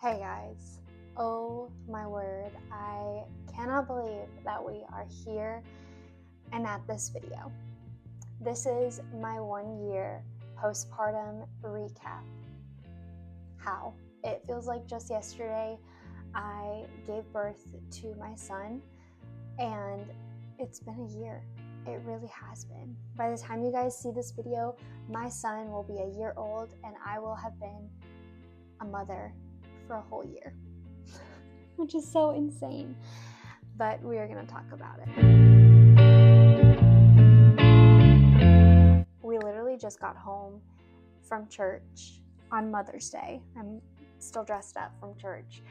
Hey guys, oh my word, I cannot believe that we are here and at this video. This is my 1 year postpartum recap. How? It feels like just yesterday I gave birth to my son and it's been a year. It really has been. By the time you guys see this video, my son will be a year old and I will have been a mother for a whole year, which is so insane, but we are going to talk about it. We literally just got home from church on Mother's Day. I'm still dressed up from church,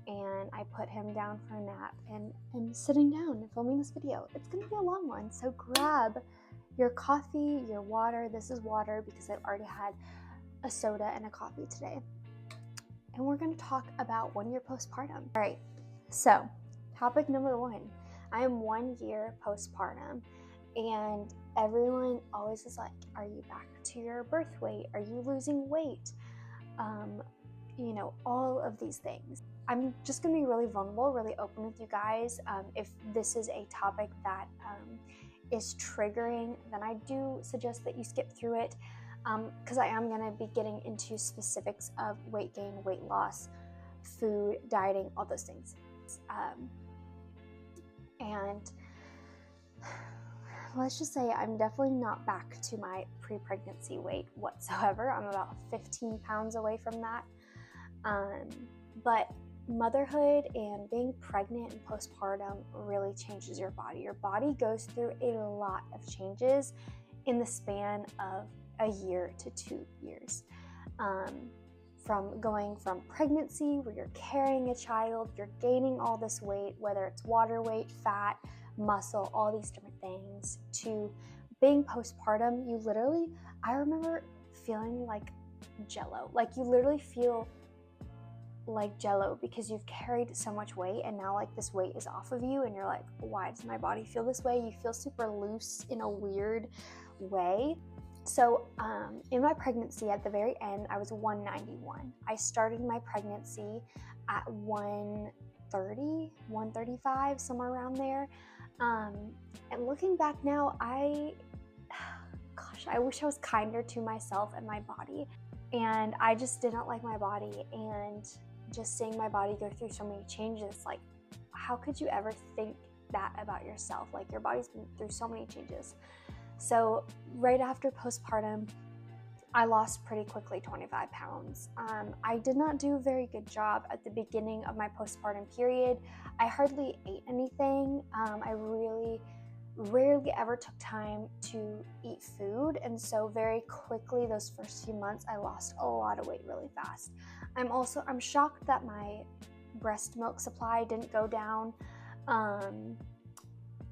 and I put him down for a nap, and I'm sitting down and filming this video. It's going to be a long one, so grab your coffee, your water. This is water because I've already had a soda and a coffee today. And we're going to talk about 1 year postpartum. All right, so topic number 1. I am 1 year postpartum, and everyone always is like, are you back to your birth weight? Are you losing weight? All of these things. I'm just going to be really vulnerable, really open with you guys. If this is a topic that is triggering, then I do suggest that you skip through it. Because I am going to be getting into specifics of weight gain, weight loss, food, dieting, all those things. And let's just say I'm definitely not back to my pre-pregnancy weight whatsoever. I'm about 15 pounds away from that. But motherhood and being pregnant and postpartum really changes your body. Your body goes through a lot of changes in the span of a year to 2 years. From going from pregnancy, where you're carrying a child, you're gaining all this weight, whether it's water weight, fat, muscle, all these different things, to being postpartum, I remember feeling like jello. Like you literally feel like jello because you've carried so much weight, and now like this weight is off of you and you're like, why does my body feel this way? You feel super loose in a weird way. So in my pregnancy, at the very end, I was 191. I started my pregnancy at 130, 135, somewhere around there. And looking back now, I wish I was kinder to myself and my body. And I just didn't like my body, and just seeing my body go through so many changes, like how could you ever think that about yourself? Like your body's been through so many changes. So right after postpartum, I lost pretty quickly 25 pounds. I did not do a very good job at the beginning of my postpartum period. I hardly ate anything. I really rarely ever took time to eat food. And so very quickly, those first few months, I lost a lot of weight really fast. I'm shocked that my breast milk supply didn't go down.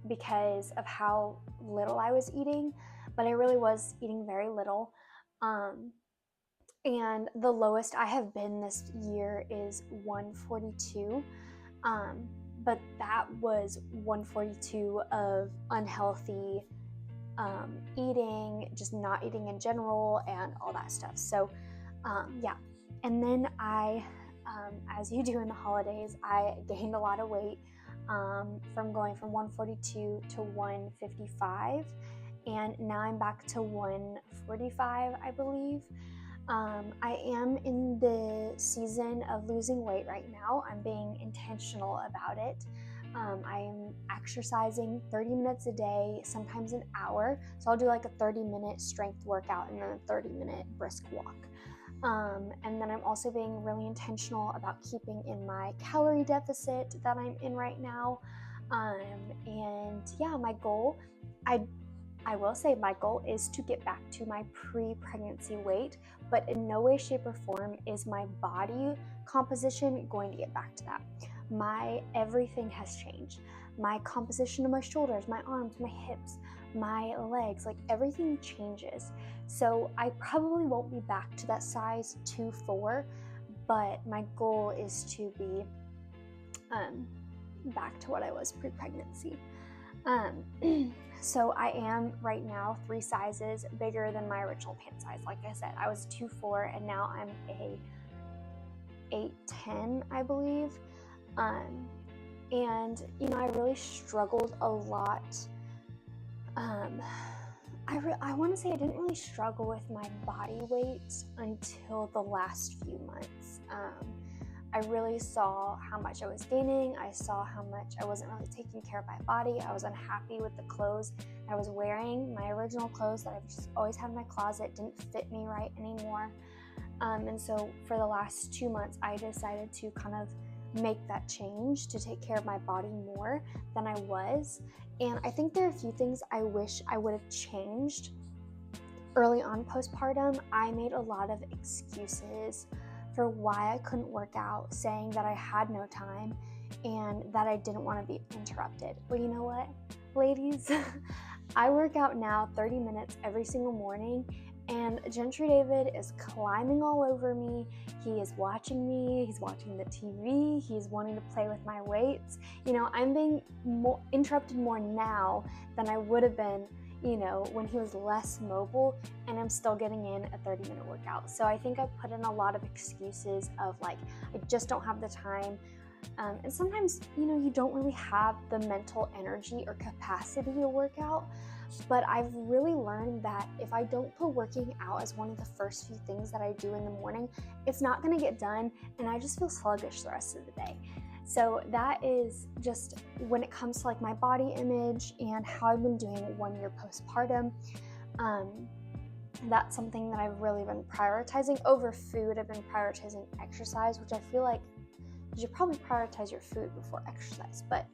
Because of how little I was eating, but I really was eating very little. And the lowest I have been this year is 142. But that was 142 of unhealthy eating, just not eating in general, and all that stuff. So yeah. And then as you do in the holidays, I gained a lot of weight. From going from 142 to 155, and now I'm back to 145, I believe. I am in the season of losing weight right now. I'm being intentional about it. I am exercising 30 minutes a day, sometimes an hour. So I'll do like a 30-minute strength workout and then a 30-minute brisk walk. And then I'm also being really intentional about keeping in my calorie deficit that I'm in right now. And yeah, my goal, I will say my goal is to get back to my pre-pregnancy weight, but in no way, shape, or form is my body composition going to get back to that. My everything has changed. My composition of my shoulders, my arms, my hips, my legs, like everything changes. So I probably won't be back to that size 2-4, but my goal is to be back to what I was pre-pregnancy. So I am right now 3 sizes bigger than my original pant size. Like I said, I was 2'4", and now I'm a 8'10", I believe. And, I really struggled a lot. I want to say I didn't really struggle with my body weight until the last few months. I really saw how much I was gaining. I saw how much I wasn't really taking care of my body. I was unhappy with the clothes I was wearing. My original clothes that I've just always had in my closet didn't fit me right anymore. And so for the last 2 months, I decided to kind of make that change to take care of my body more than I was. And I think there are a few things I wish I would have changed early on postpartum. I made a lot of excuses for why I couldn't work out, saying that I had no time and that I didn't want to be interrupted. Well, you know what, ladies? I work out now 30 minutes every single morning, and Gentry David is climbing all over me. He is watching me. He's watching the TV. He's wanting to play with my weights. I'm being interrupted more now than I would have been, when he was less mobile, and I'm still getting in a 30-minute workout. So I think I put in a lot of excuses of I just don't have the time. And sometimes, you don't really have the mental energy or capacity to work out. But I've really learned that if I don't put working out as one of the first few things that I do in the morning, it's not going to get done, and I just feel sluggish the rest of the day. So that is just when it comes to my body image and how I've been doing 1 year postpartum. That's something that I've really been prioritizing over food. I've been prioritizing exercise, which I feel like you should probably prioritize your food before exercise. But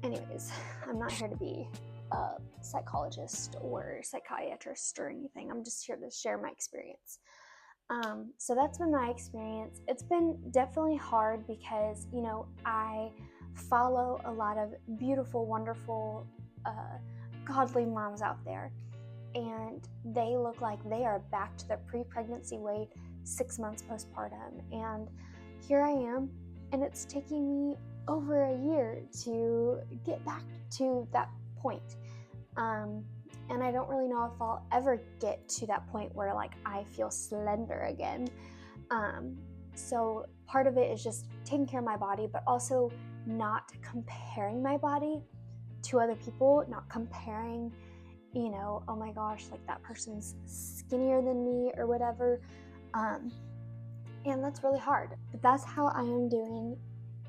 anyways, I'm not here to be a psychologist or psychiatrist or anything. I'm just here to share my experience. So that's been my experience. It's been definitely hard because, I follow a lot of beautiful, wonderful, godly moms out there, and they look like they are back to their pre-pregnancy weight 6 months postpartum. And here I am, and it's taking me over a year to get back to that point. And I don't really know if I'll ever get to that point where I feel slender again. So part of it is just taking care of my body, but also not comparing my body to other people, not comparing, oh my gosh, that person's skinnier than me or whatever. And that's really hard. But that's how I am doing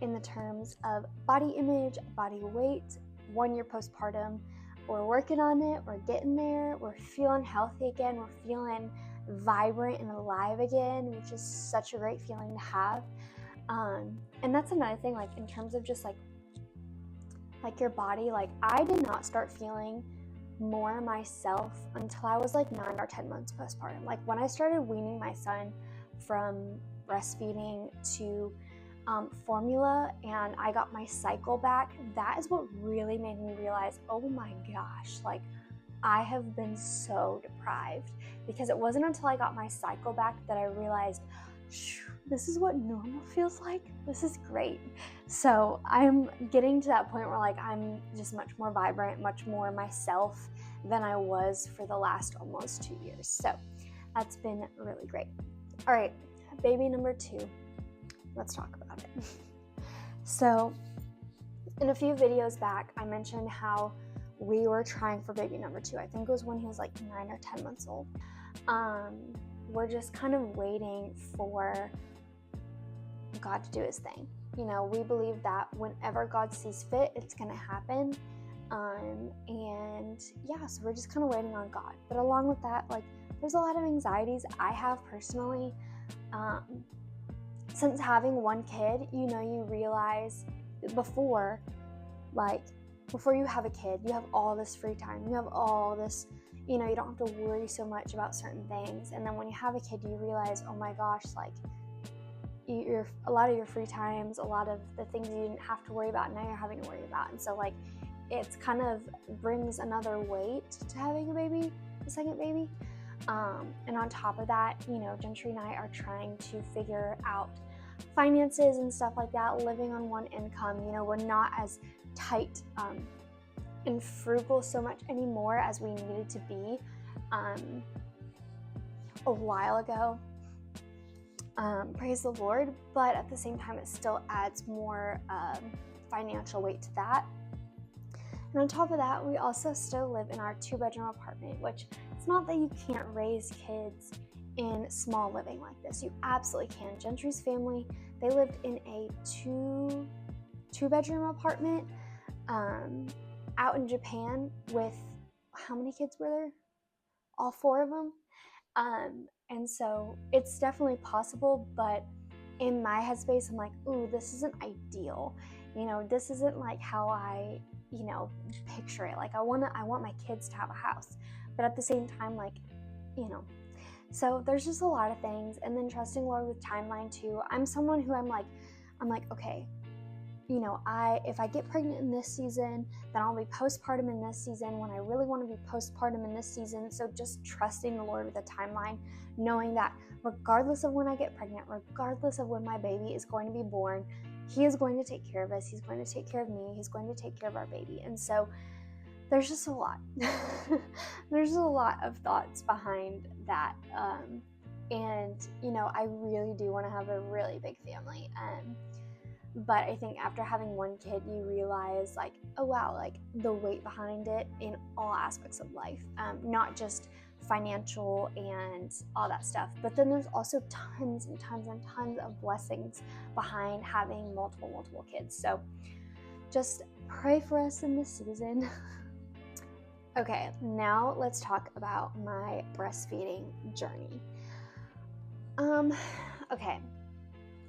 in the terms of body image, body weight, 1 year postpartum. We're working on it, we're getting there, we're feeling healthy again, we're feeling vibrant and alive again, which is such a great feeling to have. And that's another thing, in terms of just your body, I did not start feeling more myself until I was 9 or 10 months postpartum. When I started weaning my son from breastfeeding to formula, and I got my cycle back, that is what really made me realize, oh my gosh, I have been so deprived. Because it wasn't until I got my cycle back that I realized, this is what normal feels like. This is great. So I'm getting to that point where I'm just much more vibrant, much more myself than I was for the last almost 2 years. So that's been really great. All right, baby number 2. Let's talk about it. So in a few videos back, I mentioned how we were trying for baby number 2. I think it was when he was 9 or 10 months old. We're just kind of waiting for God to do his thing. We believe that whenever God sees fit, it's going to happen. And yeah, so we're just kind of waiting on God. But along with that, there's a lot of anxieties I have personally. Since having one kid, you realize before you have a kid, you have all this free time. You have all this, you don't have to worry so much about certain things. And then when you have a kid, you realize, oh my gosh, a lot of your free times, a lot of the things you didn't have to worry about, now you're having to worry about. And so it's kind of brings another weight to having a second baby. And on top of that, Gentry and I are trying to figure out finances and stuff like that, living on one income. We're not as tight and frugal so much anymore as we needed to be a while ago. praise the Lord, but at the same time, it still adds more financial weight to that. And on top of that, we also still live in our 2-bedroom apartment, which it's not that you can't raise kids in small living like this. You absolutely can. Gentry's family, they lived in a two-bedroom apartment out in Japan with, how many kids were there? All 4 of them. And so it's definitely possible, but in my headspace, I'm like, ooh, this isn't ideal. This isn't like how I, picture it. Like I want my kids to have a house, but at the same time, like, so there's just a lot of things. And then trusting Lord with timeline too. I'm someone who I'm like, okay, if I get pregnant in this season, then I'll be postpartum in this season when I really want to be postpartum in this season. So just trusting the Lord with a timeline, knowing that regardless of when I get pregnant, regardless of when my baby is going to be born, He is going to take care of us. He's going to take care of me. He's going to take care of our baby. And so there's just a lot. There's a lot of thoughts behind that. And, I really do want to have a really big family. But I think after having one kid, you realize like, oh wow, like the weight behind it in all aspects of life, not just financial and all that stuff. But then there's also tons and tons and tons of blessings behind having multiple kids. So just pray for us in this season. Okay, now let's talk about my breastfeeding journey. Okay.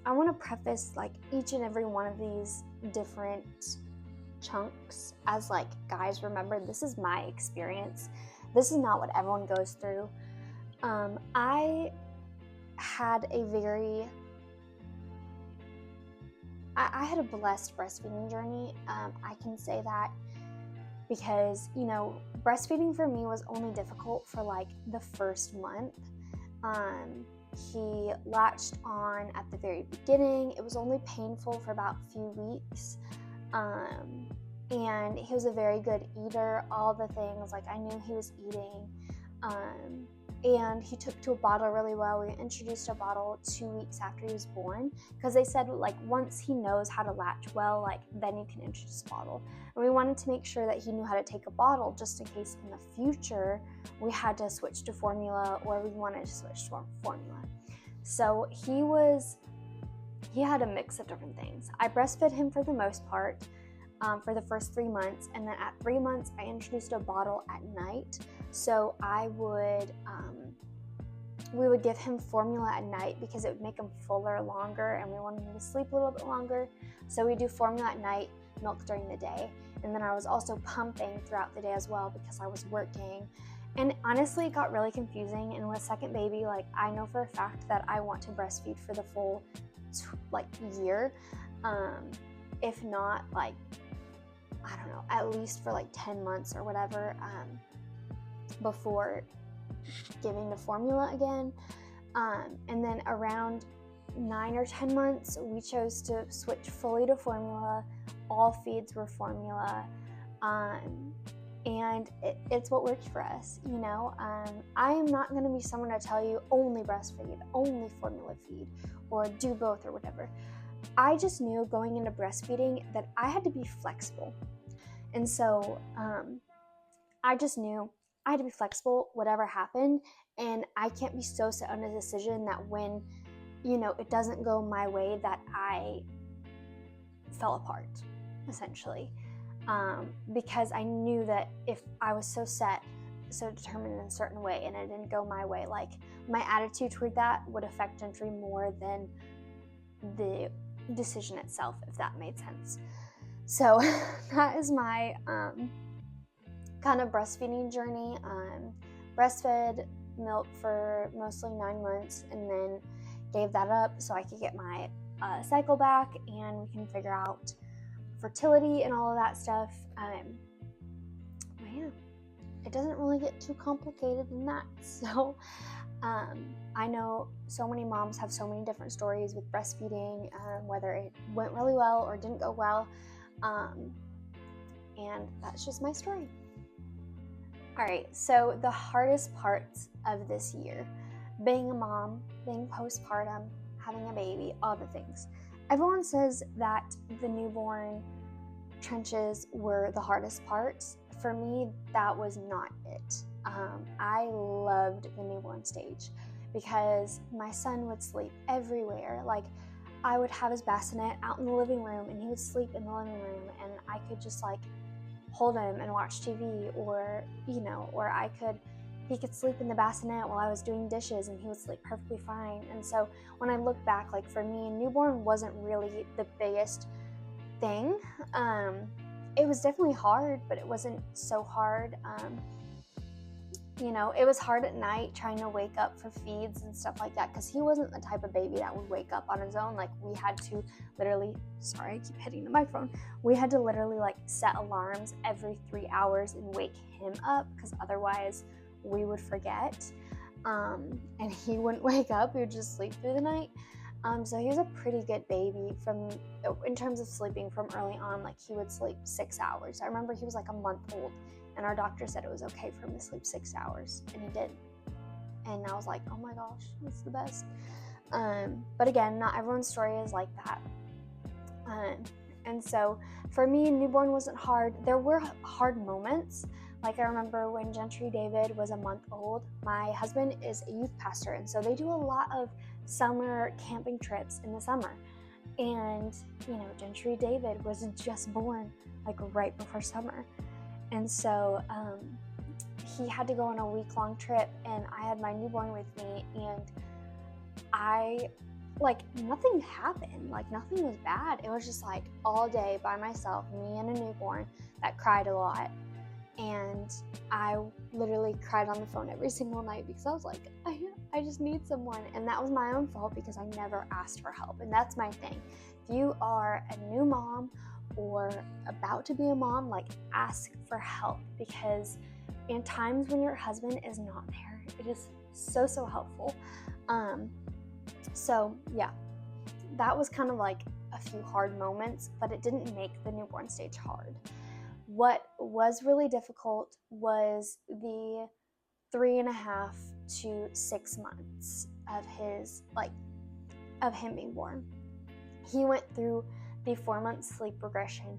I want to preface like each and every one of these different chunks as like, guys, remember, this is my experience. This is not what everyone goes through. I had a blessed breastfeeding journey. I can say that because, breastfeeding for me was only difficult for like the first month. He latched on at the very beginning. It was only painful for about a few weeks. And he was a very good eater, all the things, like I knew he was eating. And he took to a bottle really well. We introduced a bottle 2 weeks after he was born, because they said like once he knows how to latch well, like then you can introduce a bottle. And we wanted to make sure that he knew how to take a bottle just in case in the future we had to switch to formula or we wanted to switch to formula. So he had a mix of different things. I breastfed him for the most part for the first 3 months, and then at 3 months I introduced a bottle at night. So we would give him formula at night because it would make him fuller longer, and we wanted him to sleep a little bit longer. So we do formula at night, milk during the day, and then I was also pumping throughout the day as well because I was working. And honestly, it got really confusing. And with second baby, like I know for a fact that I want to breastfeed for the full year, if not like, I don't know, at least for like 10 months or whatever, before giving the formula again. And then around 9 or 10 months, we chose to switch fully to formula. All feeds were formula. And it's what worked for us, I am not going to be someone to tell you only breastfeed, only formula feed, or do both or whatever. I just knew going into breastfeeding that I had to be flexible. And so I just knew I had to be flexible whatever happened, and I can't be so set on a decision that when, it doesn't go my way that I fell apart, essentially. Because I knew that if I was so determined in a certain way and it didn't go my way, like my attitude toward that would affect Gentry more than the decision itself, if that made sense. So that is my kind of breastfeeding journey. Breastfed milk for mostly 9 months and then gave that up so I could get my cycle back and we can figure out fertility and all of that stuff. But yeah, it doesn't really get too complicated than that. So I know so many moms have so many different stories with breastfeeding, whether it went really well or didn't go well, and that's just my story. All right, so the hardest parts of this year, being a mom, being postpartum, having a baby, all the things. Everyone says that the newborn trenches were the hardest parts. For me, that was not it. I loved the newborn stage because my son would sleep everywhere. Like, I would have his bassinet out in the living room and he would sleep in the living room, and I could just like hold him and watch TV, or he could sleep in the bassinet while I was doing dishes and he would sleep perfectly fine. And so when I look back, like, for me, newborn wasn't really the biggest thing. It was definitely hard, but it wasn't so hard. It was hard at night trying to wake up for feeds and stuff like that, because he wasn't the type of baby that would wake up on his own. Like, we had to literally, sorry, I keep hitting the microphone. We had to literally like set alarms every 3 hours and wake him up, because otherwise we would forget. And he wouldn't wake up, he would just sleep through the night. So he was a pretty good baby in terms of sleeping from early on. Like, he would sleep 6 hours. I remember he was like a month old, and our doctor said it was okay for him to sleep 6 hours, and he did. And I was like, oh my gosh, that's the best. But again, not everyone's story is like that. And so for me, newborn wasn't hard. There were hard moments. Like, I remember when Gentry David was a month old. My husband is a youth pastor, and so they do a lot of summer camping trips in the summer. And, Gentry David was just born like right before summer. And so he had to go on a week-long trip, and I had my newborn with me, and nothing happened. Like, nothing was bad. It was just like all day by myself, me and a newborn that cried a lot. And I literally cried on the phone every single night because I was like, I just need someone. And that was my own fault because I never asked for help. And that's my thing. If you are a new mom or about to be a mom, like, ask for help, because in times when your husband is not there, it is so, so helpful. So yeah, that was kind of like a few hard moments, but it didn't make the newborn stage hard. What was really difficult was the 3.5 to 6 months of him being born. He went through the 4-month sleep regression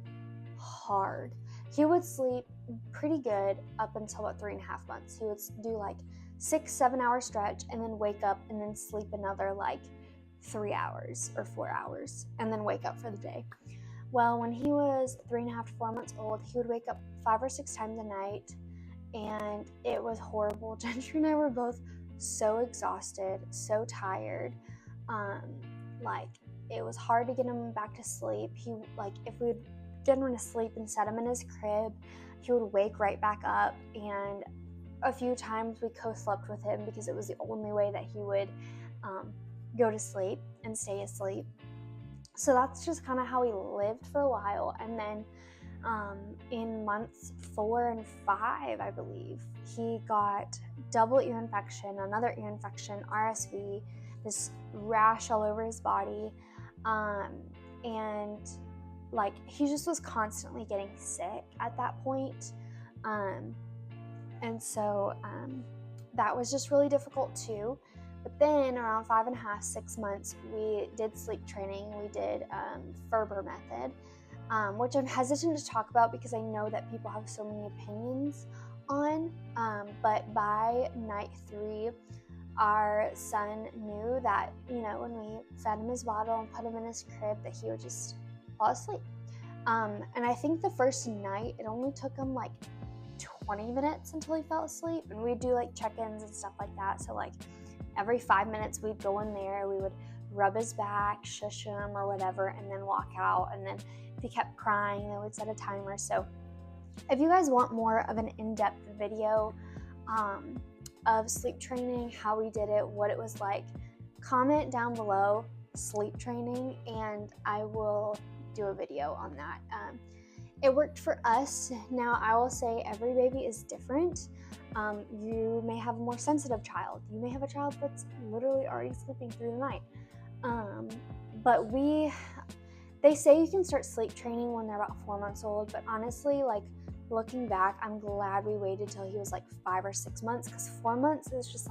hard. He would sleep pretty good up until about 3.5 months. He would do like 6-7 hour stretch and then wake up and then sleep another like 3 hours or 4 hours and then wake up for the day. Well, when he was 3.5 to 4 months old, he would wake up 5 or 6 times a night, and it was horrible. Gentry and I were both so exhausted, so tired. It was hard to get him back to sleep. If we would get him to sleep and set him in his crib, he would wake right back up, and a few times we co-slept with him because it was the only way that he would go to sleep and stay asleep. So that's just kind of how we lived for a while. And then in months 4 and 5, I believe, he got double ear infection, another ear infection, RSV, this rash all over his body. And he just was constantly getting sick at that point. And so that was just really difficult too. But then around 5.5, 6 months, we did sleep training. We did Ferber method, which I'm hesitant to talk about because I know that people have so many opinions on. But by night 3, our son knew that, when we fed him his bottle and put him in his crib, that he would just fall asleep. And I think the first night, it only took him like 20 minutes until he fell asleep. And we'd do like check-ins and stuff like that. So every 5 minutes we'd go in there, we would rub his back, shush him or whatever, and then walk out. And then if he kept crying, then we'd set a timer. So if you guys want more of an in-depth video of sleep training, how we did it, what it was like, comment down below sleep training and I will do a video on that. It worked for us. Now, I will say every baby is different. You may have a more sensitive child. You may have a child that's literally already sleeping through the night. But they say you can start sleep training when they're about 4 months old, but honestly, looking back, I'm glad we waited till he was 5 or 6 months, because 4 months is just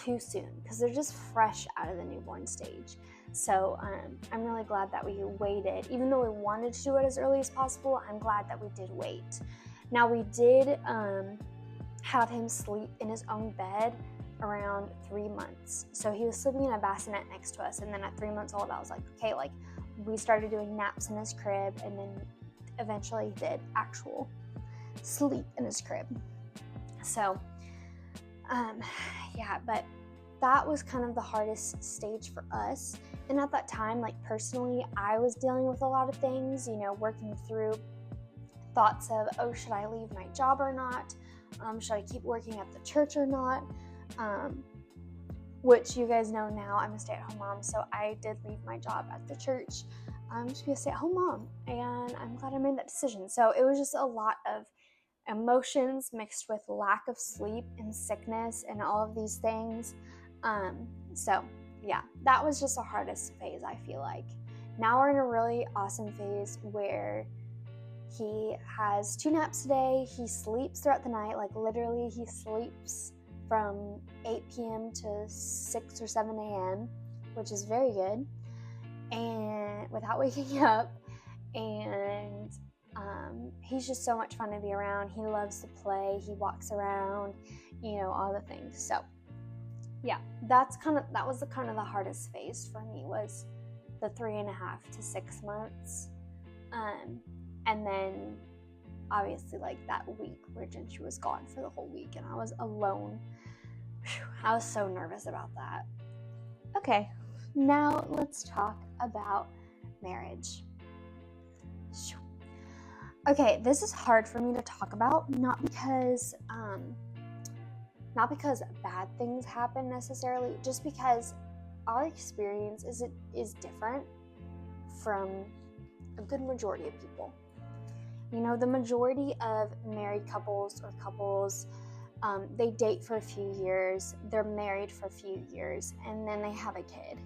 too soon because they're just fresh out of the newborn stage. So I'm really glad that we waited. Even though we wanted to do it as early as possible, I'm glad that we did wait. Now, we did have him sleep in his own bed around 3 months. So he was sleeping in a bassinet next to us, and then at 3 months old, I was like, okay, like we started doing naps in his crib, and then eventually he did actual sleep in his crib. So yeah, but that was kind of the hardest stage for us. And at that time, like personally, I was dealing with a lot of things, you know, working through thoughts of, oh, should I leave my job or not? Should I keep working at the church or not? Which you guys know now, I'm a stay-at-home mom, so I did leave my job at the church to be a stay-at-home mom, and I'm glad I made that decision. So it was just a lot of emotions mixed with lack of sleep and sickness and all of these things. So yeah, that was just the hardest phase, I feel like. Now we're in a really awesome phase where he has 2 naps a day. He sleeps throughout the night, like literally he sleeps from 8 p.m. to 6 or 7 a.m., which is very good, and without waking up. And he's just so much fun to be around. He loves to play. He walks around, you know, all the things. So yeah, that was the kind of the hardest phase for me, was the 3.5 to 6 months. And then obviously like that week where Gentry was gone for the whole week and I was alone. I was so nervous about that. Okay, now let's talk about marriage. Okay, this is hard for me to talk about, not because bad things happen necessarily, just because our experience is different from a good majority of people. You know, the majority of married couples or couples, they date for a few years, they're married for a few years, and then they have a kid.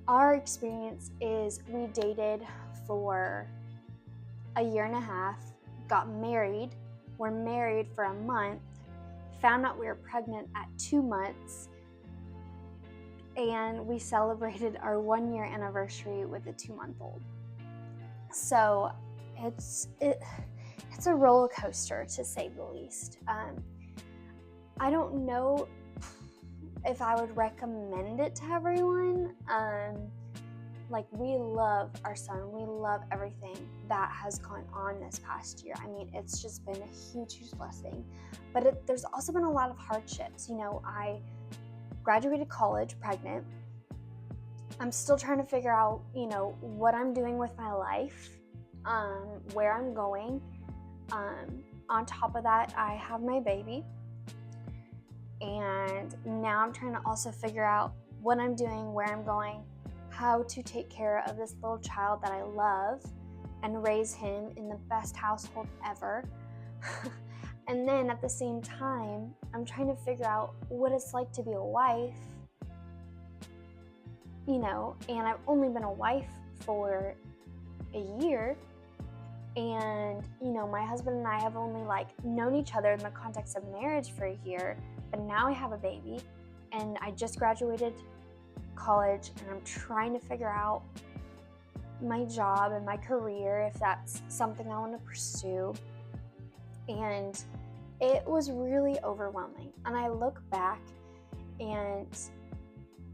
Our experience is we dated for a 1.5 years, got married, were married for a month, found out we were pregnant at 2 months, and we celebrated our 1-year anniversary with a 2-month-old. So it's a roller coaster, to say the least. I don't know if I would recommend it to everyone. Like, we love our son. We love everything that has gone on this past year. I mean, it's just been a huge, huge blessing. But there's also been a lot of hardships. You know, I graduated college pregnant. I'm still trying to figure out, you know, what I'm doing with my life, where I'm going. On top of that, I have my baby. And now I'm trying to also figure out what I'm doing, where I'm going, how to take care of this little child that I love and raise him in the best household ever. And then at the same time, I'm trying to figure out what it's like to be a wife, you know, and I've only been a wife for a year. And, you know, my husband and I have only known each other in the context of marriage for a year, but now I have a baby and I just graduated college and I'm trying to figure out my job and my career, if that's something I want to pursue. And it was really overwhelming. And I look back and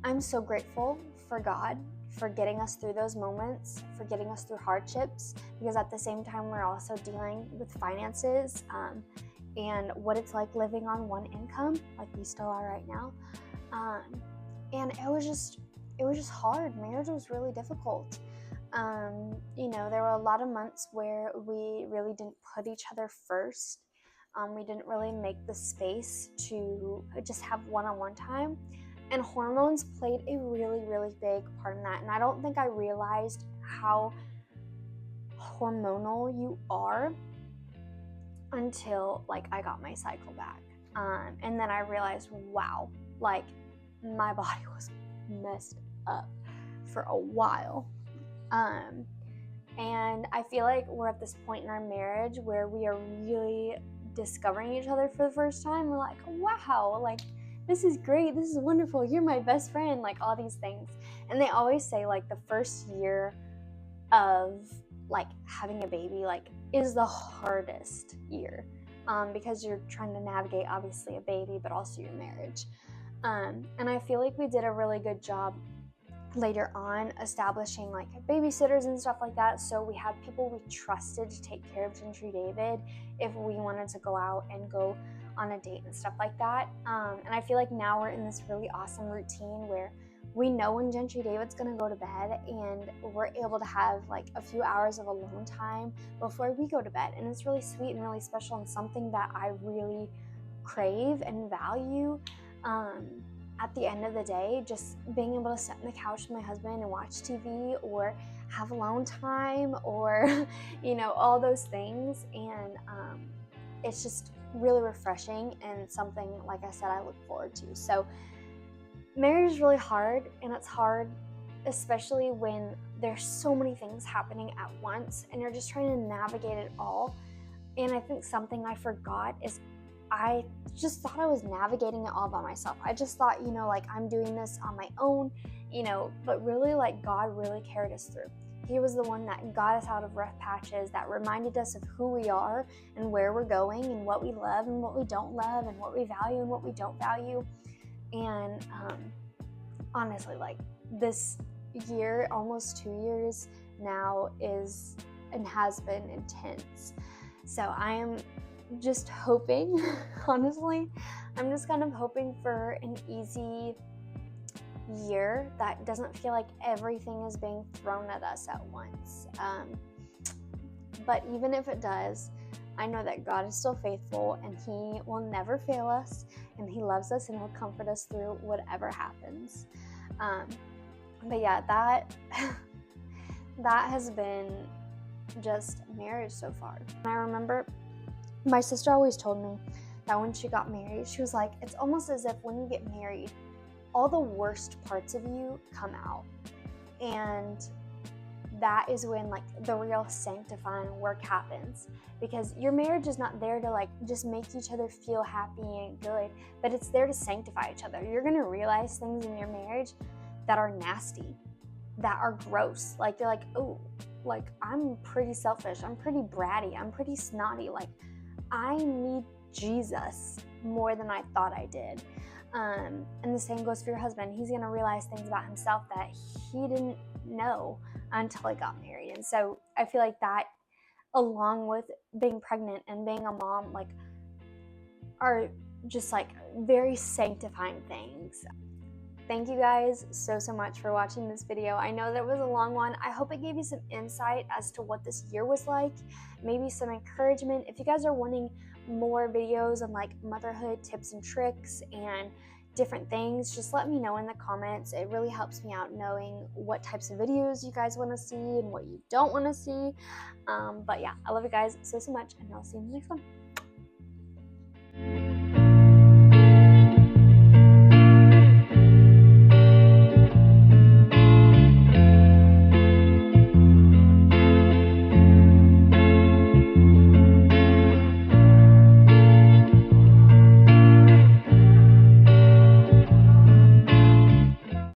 I'm so grateful for God for getting us through those moments, for getting us through hardships, because at the same time we're also dealing with finances and what it's like living on one income, like we still are right now. And it was just hard. Marriage was really difficult. You know, there were a lot of months where we really didn't put each other first. We didn't really make the space to just have one-on-one time. And hormones played a really, really big part in that. And I don't think I realized how hormonal you are until I got my cycle back. And then I realized, wow, my body was messed up for a while. And I feel like we're at this point in our marriage where we are really discovering each other for the first time. We're like, wow, this is great, this is wonderful, you're my best friend, like all these things. And they always say like the first year of like having a baby like is the hardest year, because you're trying to navigate obviously a baby but also your marriage. And I feel like we did a really good job later on establishing like babysitters and stuff like that, so we had people we trusted to take care of Gentry David if we wanted to go out and go on a date and stuff like that. And I feel like now we're in this really awesome routine where we know when Gentry David's gonna go to bed, and we're able to have like a few hours of alone time before we go to bed, and it's really sweet and really special and something that I really crave and value. At the end of the day, just being able to sit on the couch with my husband and watch TV or have alone time or, all those things. And it's just really refreshing and something, like I said, I look forward to. So marriage is really hard, and it's hard especially when there's so many things happening at once and you're just trying to navigate it all. And I think something I forgot is I just thought I was navigating it all by myself. I just thought, like I'm doing this on my own, but really like God really carried us through. He was the one that got us out of rough patches, that reminded us of who we are and where we're going and what we love and what we don't love and what we value and what we don't value. And honestly, like this year, almost 2 years now, is and has been intense. So I am just hoping, honestly, I'm just kind of hoping for an easy year that doesn't feel like everything is being thrown at us at once. But even if it does, I know that God is still faithful and He will never fail us, and He loves us and He'll comfort us through whatever happens. But yeah, that has been just marriage so far. And I remember my sister always told me that when she got married, she was like, it's almost as if when you get married, all the worst parts of you come out. And that is when like the real sanctifying work happens, because your marriage is not there to like just make each other feel happy and good, but it's there to sanctify each other. You're gonna realize things in your marriage that are nasty, that are gross. Like you're like, oh, like I'm pretty selfish, I'm pretty bratty, I'm pretty snotty, like I need Jesus more than I thought I did. And the same goes for your husband. He's going to realize things about himself that he didn't know until he got married. And so I feel like that, along with being pregnant and being a mom, like are just like very sanctifying things. Thank you guys so much for watching this video. I know that it was a long one. I hope it gave you some insight as to what this year was like, maybe some encouragement. If you guys are wanting more videos on like motherhood tips and tricks and different things, just let me know in the comments. It really helps me out knowing what types of videos you guys want to see and what you don't want to see. But yeah, I love you guys so much, and I'll see you in the next one.